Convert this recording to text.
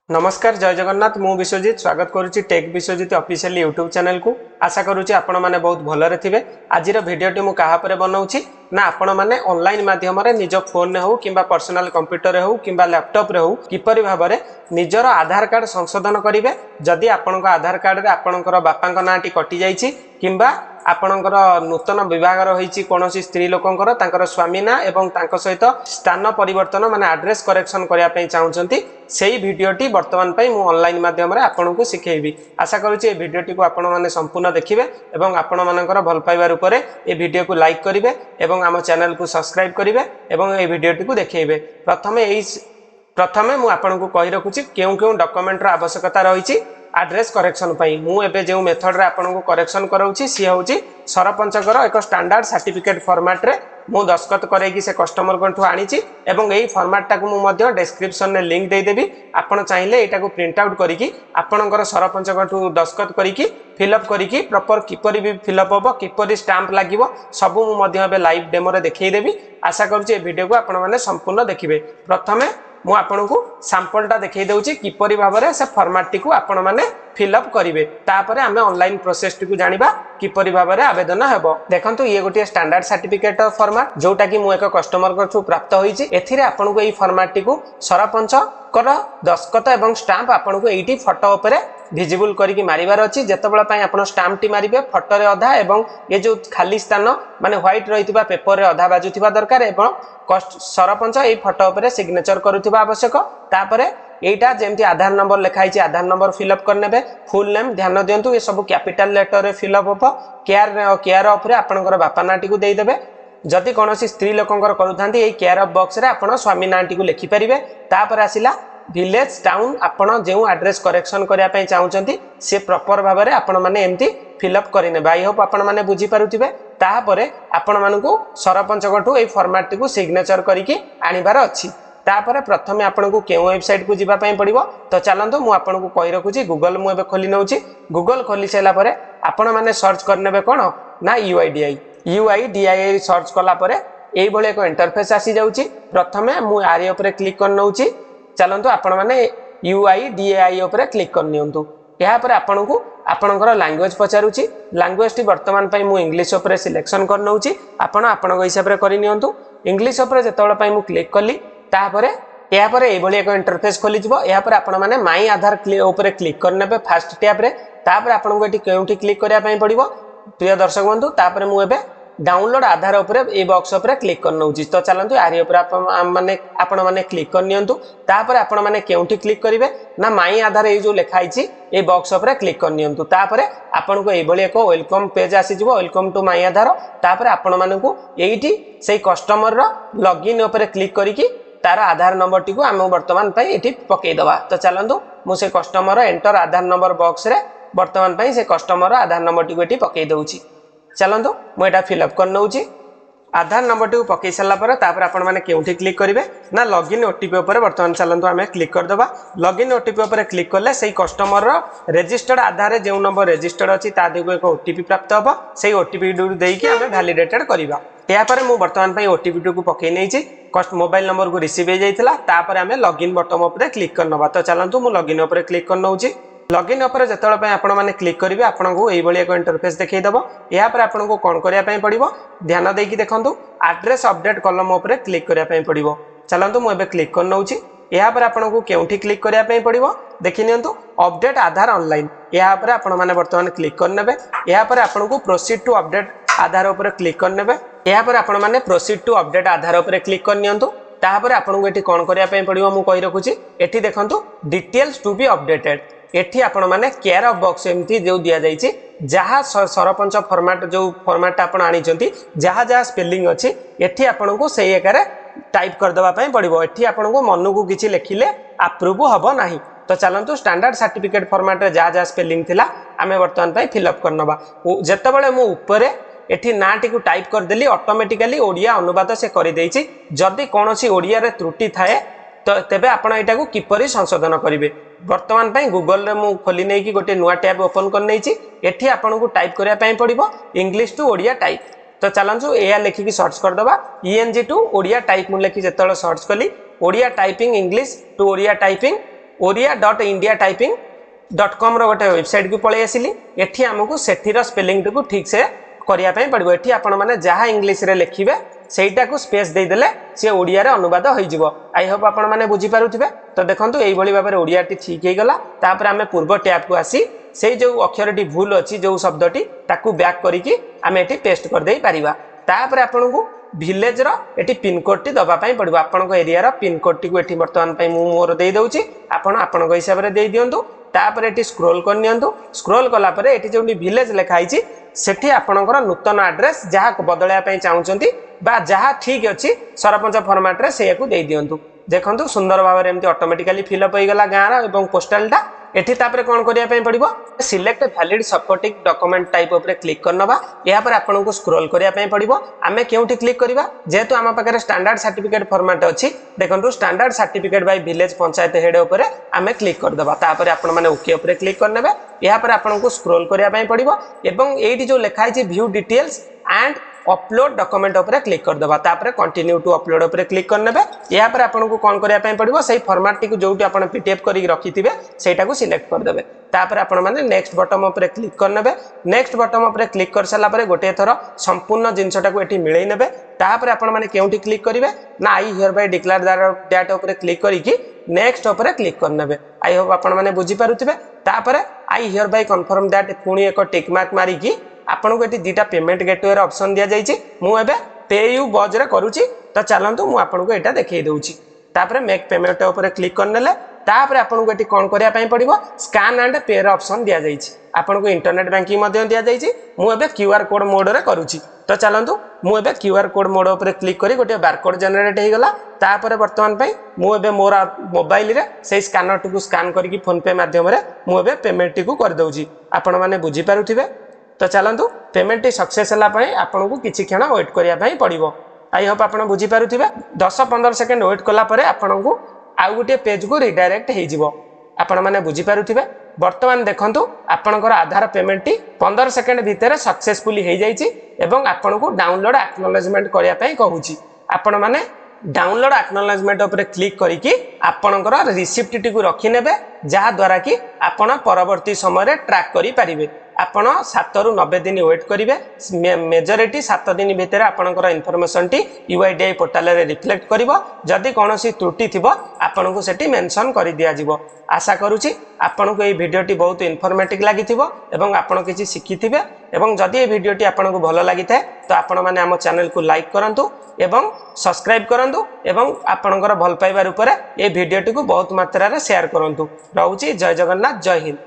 नमस्कार जय जगन्नाथ मु विश्वजित स्वागत करुच्ची tech Biswajit official YouTube channel को आशा करुच्ची आपण मैंने बहुत भलरे थे। आज भिडियोटी मु कहा पर बनाऊँगी ना आपण मैंने ऑनलाइन माध्यम निज फोन हो कि पर्सनल कंप्यूटर हो कि लैपटॉप रे हो किपरि भाव में निजर आधार कार्ड संशोधन करेंगे जदि आपण आधार कार्ड रे आपणकर बापा नाटी कटि जाइछि किंबा आपणकर नूतन विवाह रही कौन स्त्री लोकंकर तांकर स्वामी ना एवं तांको सहित स्थान परिवर्तन माने एड्रेस करेक्शन करने चाहूँगी से भिडियोटी बर्तमान मु ऑनलाइन माध्यम आपको शिखेबी। आशा करुच्ची भिडियोटी को आपण मैंने संपूर्ण देखिए और आपण मानकर भल पाइबार उपर ए वीडियो को लाइक करेंगे और आम चैनल को सब्सक्राइब करेंगे और ये भिडियोटी को देखेबे। प्रथमे मु आपको कही रखुची केउ केउ डॉक्यूमेंट रो आवश्यकता रही एड्रेस करेक्शन पई मु एबे जो मेथड रे आपनको करेक्शन कराउची सी होची सरपंचकर एक स्टैंडर्ड सर्टिफिकेट फॉर्मेट रे मु दस्खत करैकी से कस्टमर कोठू आनीची एवं एई फॉर्मेट टाकू मु मध्य डिस्क्रिप्शन रे लिंक दे देबी। आपण चाहिले एटा को प्रिंट आउट करिकी आपणकर सरपंच कोठू दस्खत करिकी फिलअप करिकी प्रॉपर किपरि भी फिलअप होबो किपरि स्टैंप लागिवो सब मु मध्य एबे लाइव डेमो रे देखै देबी। आशा करूची ए वीडियो को आपण माने संपूर्ण देखिबे। प्रथमे मु आपनको सैंपलटा देखै दउची किपरि भाबरे से फॉर्मेट टिकु आपण माने फिलअप करिवे तापरे आमे ऑनलाइन प्रोसेस टिकु जानिबा किपरि भाबरे आवेदन हेबो। देखंतु ये गोटे स्टैंडर्ड सर्टिफिकेट फॉर्मेट जोटा कि मु एक कस्टमर को प्राप्त होईची एथिरे आपनको एई फॉर्मेट टिकु सरपंच कर दस्खत एवं स्टाम्प आपनको एइटी फोटो उपरे विजिबल करिकि मारिबार अछि जेतेबेला पय आपण स्टाम्प टी मारिबे फोटो रे अधा एवं ये जो खाली स्थान माने व्हाइट रहितबा पेपर रे अधा बाजुथिबा दरकार एवं सरपंच ए फोटो उपरे सिग्नेचर करूथिबा आवश्यक। तापरे एटा जेमति आधार नंबर लिखाई आधार नंबर फिलअप करनेबे फुल नेम ध्यान दियंतु ये सब कैपिटल लेटर रे फिलअप हो केयर ऑफ रे आपनकर बापा नाटी को देई देबे। जदि कौन स्त्री लोकंकर करूथांती ए केयर ऑफ बॉक्स रे आपण स्वामी नाटी को लिखि परिबे। तापर आसिला विलेज टाउन आपण जेउ एड्रेस करेक्शन करिया पय चाहूचंती से प्रॉपर भाव में आपण माने एमती फिलअप करिने। आई होप आपण माने बुझी पारुथिबे। तापरे आपण मानकू सरपंच कोठू ए फॉर्मेट को सिग्नेचर करिकि आनिबार अछि। तापरे प्रथमे आपनको केउ वेबसाइट को जिबा पय पड़िबो तो चलंतु मु आपनको कहि रखुची गूगल मु एबे खोली नउची। गूगल खोली सेला परे आपण माने सर्च करनेबे कोन ना UIDAI सर्च कला परे एई भले एक इंटरफेस आसी जाउची। प्रथमे मु आरी ऊपर क्लिक कर नउची। चलंतु आपण माने UIDAI ऊपर क्लिक कर नियंतु। या पर आपनको आपनकर लैंग्वेज पचारुची लैंग्वेज टी वर्तमान पय मु इंग्लिश ऊपर सिलेक्शन कर नउची। आपण आपनको हिसाब रे करि नियंतु। इंग्लिश ऊपर जेतबेला पय मु क्लिक कली तापरे या पर एई भली एक इंटरफेस खोली जिवो। या पर आपण माने माय आधार ऊपर क्लिक करनेबे फर्स्ट टैब रे। तापर आपनको एटी केउठी क्लिक करिया पय पड़िबो प्रिय दर्शक बंधु। तापर मु एबे डाउनलोड आधार उपरे ए बॉक्स उपरे क्लिक कर नउची। तो चलंतु आरी उपरे आपण माने क्लिक कर नियंतु। तापर आपण माने केउठी क्लिक करिवे ना माई आधार ए जो लिखा आइची ए बॉक्स उपरे क्लिक कर नियंतु। तापर आपनको ए भली एक वेलकम पेज आसी जिवो वेलकम टू माई आधार। तापर आपण मानकू एइठी सेही कस्टमर रो लॉगिन उपरे क्लिक करिकि तार आधार नंबर टी को आम वर्तमान पय एठी पकई दबा। तो चलंतु मु से कस्टमर एंटर आधार नंबर बॉक्स रे वर्तमान पय से कस्टमर आधार नंबर टी को एठी पकई दउची। चलंतु मु एटा फिलअप कर नउची। आधार नंबर टी पकई सारा पर तापर आपण माने केउठी क्लिक करिवे ना लॉगिन ओटीपी ऊपर वर्तमान चलंतु आमे क्लिक कर दबा। लॉगिन ओटीपी ऊपर क्लिक करले सेही कस्टमर रो रजिस्टर्ड आधार रे जेउ नंबर रजिस्टर्ड अछि ता दिगो एक ओटीपी प्राप्त होबो। सेही ओटीपी डू देकी आमे वैलिडेटेड करिबा। या पर मु वर्तमान पय ओटीपी को पकई नैची मोबाइल नंबर को रिसीव हो जाइथिला। तापर आमे लॉगिन बटन ऊपर क्लिक कर नबा। तो चलंतु मु लॉगिन ऊपर क्लिक कर नउची। लॉगिन ऊपर जेतबेला पय आपण माने क्लिक करिवे आपनको एई भली एक इंटरफेस देखै दबो। या पर आपनको कोन करिया पय पड़िबो ध्यान देकी देखंतु एड्रेस अपडेट कॉलम ऊपर क्लिक करिया पय पड़िबो। चलंतु मु एबे क्लिक कर नउची। या पर आपनको केउठी क्लिक करिया पय पड़िबो देखि नियंतु अपडेट आधार ऑनलाइन। या पर आपण माने वर्तमान क्लिक कर नेबे। या पर आपनको प्रोसीड टू अपडेट आधार ऊपर क्लिक कर नेबे। या पर आपण माने प्रोसीड टू अपडेट आधार ऊपर क्लिक कर नियंतु। तापर आपनको एठी कोन करिया पय पड़िबो मु कहि रखुची। एठी देखंतु डिटेल्स टू बी अपडेटेड एठी आपण माने केयर ऑफ बॉक्स एमती जो दिया जाइछि जहा सरपंच फॉर्मेट जो फॉर्मेट आपण आनी चंती जहा जहा स्पेलिंग अछि एठी आपण को सेही एकारे टाइप कर दबा पय पड़िबो। एठी आपण को मन को किछि लेखिले अप्रूव हबो नाही। तो चलंतु स्टैंडर्ड सर्टिफिकेट फॉर्मेट रे जहा जहा स्पेलिंग थिला आमे वर्तमान पय फिलअप करनबा। जेतेबेले मु ऊपरे एठी नाटी को टाइप कर देली ऑटोमेटिकली ओडिया अनुवाद से करि देइछि। जदि कोनोसी ओडिया रे त्रुटि थाए तो तेबे आपण एटा को किपरि संशोधन करिवे। वर्तमान पय गूगल रे मु खोली नै कि गोटे नुवा टैब ओपन कर नैछि। एठी आपण को टाइप करिया पय पड़िबो इंग्लिश टू ओडिया टाइप। तो चलंतु एया लेखि कि सर्च कर दबा ENG टू ओडिया टाइप मु लेखि जेतळ सर्च कली Odia typing English to Odia typing oria.indiatyping.com गोटे वेबसाइट को पलि आसिली एठी हमको सेठीर स्पेलिंग को ठीक से करिया पई पड़िबो एठी आपण माने जहा इंग्लिश रे लिखिबे सेटा को स्पेस दे देले से ओडिया रे अनुवाद होई जिवो आई होप आपण माने बुझी पारुथिबे तो देखंतु एई भली भाबरे ओडियाटी ठीक हे गला तापर हमें पूर्व टैब को आसी से जो अक्षरटी भूल अछि जो शब्दटी ताकू बैक करिकि हमें एठी पेस्ट कर देई परिबा तापर आपण को विलेज रो एठी पिन कोड टी दबा पई पड़िबो आपण को एरिया रो पिन कोड टी को एठी वर्तमान पई मु मोर देई दउची आपण को हिसाब रे देई दियंतु तापर एठी स्क्रॉल कर नियंतु स्क्रॉल कला परे एठी जोनी विलेज लिखा आइची सेठी आपणकर नूतन एड्रेस जहाँ बदलया पई चाहउचंती बा जहाँ ठीक अछि सरपंच फॉर्मेट रे सेया को देई दियंतु देखंतु सुंदर भाव रे एमती ऑटोमेटिकली फिल अप होई गला गाँर एवं पोस्टलटा एठी तापर कोन करिया पई पड़िबो select valid supporting document type ऊपर क्लिक करनबा या पर आपन को स्क्रॉल करिया पई पड़िबो आमे केउठी क्लिक करबा जेतु आमा पाखरे स्टैंडर्ड सर्टिफिकेट फॉर्मेट अछि देखंतु standard certificate bye village panchayat head ऊपर आमे क्लिक कर दबा तापर आपन माने ओके ऊपर क्लिक करनेबे या पर आपन को स्क्रॉल करिया पई पड़िबो एवं एठी जो लिखा है view details and upload document ऊपर क्लिक कर दबा तापर कंटिन्यू टू अपलोड ऊपर क्लिक करनेबे या पर आपन को कोन करिया पई पड़िबो सही फॉर्मेट टी को जोटी आपन पीडीएफ करी रखिथिबे सेटा को सिलेक्ट कर देबे तापर आपन माने नेक्स्ट बटन ऊपर क्लिक करनेबे नेक्स्ट बटन ऊपर क्लिक कर सला परे गोटे थरो संपूर्ण जिंसटा को एठी मिलई नेबे तापर आपन माने केउठी क्लिक करिवे ना I hear bye declare that ऊपर क्लिक करिकि नेक्स्ट ऊपर क्लिक करनेबे आई होप आपन माने बुझी पारुथिबे तापर I hear bye confirm that पुणी एक टिक मार्क मारिकी आपन को एटी दीटा पेमेंट गेटवे रे ऑप्शन दिया जाईची मु एबे पे यू बज रे करूची तो चलंतु मु आपन को एटा देखै दउची तापर मेक पेमेंट ऊपर क्लिक करनेले तापर आपन को एटी कोन करिया पई पड़िबो स्कैन एंड पे रे ऑप्शन दिया जाईची आपन को इंटरनेट बैंकिंग मध्ये दिया जाईची मु एबे क्यूआर कोड मोड रे करूची तो चलंतु मु एबे क्यूआर कोड मोड ऊपर क्लिक करी गोटे बारकोड जनरेट हे गला तापर वर्तमान पई मु एबे मोर मोबाइल रे से स्कैनर टी को स्कैन करी फोन पे माध्यम रे मु एबे पेमेंट टी को कर दउची आपन माने बुझी पारुथिबे तो चलंतु पेमेंट सक्सेस हला पई आपन को किछि क्षण वेट करिया पई पड़िबो आई होप आपन बुझी पारुथिबे 10-15 सेकंड वेट कला परे आपन को आउ गोटे पेज को रिडायरेक्ट हे जिवो आपण माने बुझी पारुथिबे वर्तमान देखंतु आपनकर आधार पेमेंट टी 15 सेकंड भीतर सक्सेसफुली हे जाईची एवं आपन को डाउनलोड एक्नॉलेजमेंट करिया पई कहूची आपण माने डाउनलोड एक्नॉलेजमेंट ऊपर क्लिक करिकि आपनकर रिसिप्ट टी को रखि नेबे जहा द्वारा कि आपण परवर्ती समय रे ट्रैक करि परिबे आपण 7 रु 90 दिन वेट करिवे मेजॉरिटी 7 दिन भीतर आपनकर इन्फॉर्मेशन टी यूआईडीआई पोर्टल रे रिफ्लेक्ट करिवो जदि कोनोसी त्रुटि थिबो आपन को सेठी मेंशन करि दिया जिवो आशा करूची आपन को ए वीडियोटी बहुत इन्फॉर्मेटिव लागिथिबो एवं आपन किछि सिखिथिबे एवं जदि ए वीडियोटी आपन को भलो लागिथाय तो आपन माने हम चैनल को लाइक करंतु एवं सब्सक्राइब करंतु एवं आपनकर भल पाइबार ऊपर ए वीडियोटी को बहुत मात्रा रे शेयर करंतु रहउची जय जगन्नाथ जय हिंद।